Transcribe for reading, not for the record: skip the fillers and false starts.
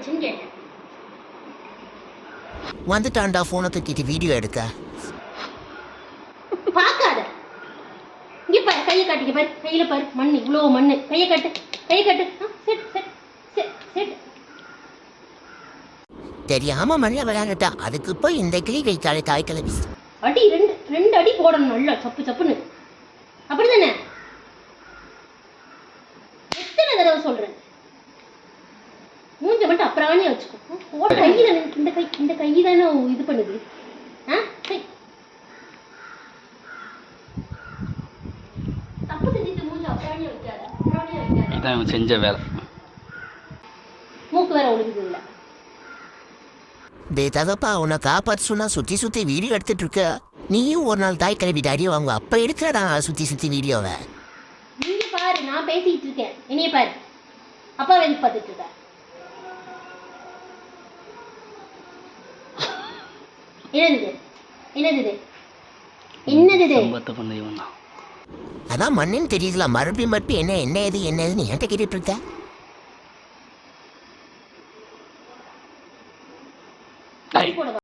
ஆச்சுன்னு கேட்டேன். வந்துட்டான்டா போனை தூக்கிட்டு வீடியோ எடுக்க. பார்க்காத, இங்க பாரு, கையை காட்டிக்க பாரு, கையில பாரு மண், இவ்வளவு மண்ணு. கையை கட்டு, கையை கட்டு. Set set set set. தெரியாம மண்ணில் விளையாண்டுட்டா, அதுக்கு போய் இந்த கிளி வைத்தாலே தாய் கிளவி. அடி ரெண்டு அடி போடணும் நல்லா, சப்பு சப்புன்னு. அப்படிதானே? எத்தனை தடவை சொல்றேன், மூஞ்ச மட்டும் அப்புறானே வச்சுக்கோ. கையில இந்த கை தானே இது பண்ணுது. தப்பு செஞ்சுட்டு மூஞ்ச அப்புறானே வைக்காத, அப்புறானே வைக்காத. இதான் செஞ்ச வேலை. மூக்கு வேற ஒழுகுது இல்ல. டே தகப்பா, உன்னை காப்பாற்ற சொன்னா சுத்தி சுத்தி வீடியோ எடுத்துட்டு இருக்க. நீயும் ஒரு நாள் தாய் கிளவி டாடி வாங்க, அப்ப எடுக்கிறடா சுத்தி சுத்தி வீடியோவை. நீங்க பாரு, நான் பேசிட்டு இருக்கேன், என்னைய பாரு. அப்பா வேலைக்கு பார்த்துட்டு இருக்க. என்னது அதான் மண்ணுன்னு தெரியுதுல, மறுபடி என்ன ஏதுன்னு என்கிட்ட கேட்டுட்டு இருக்க.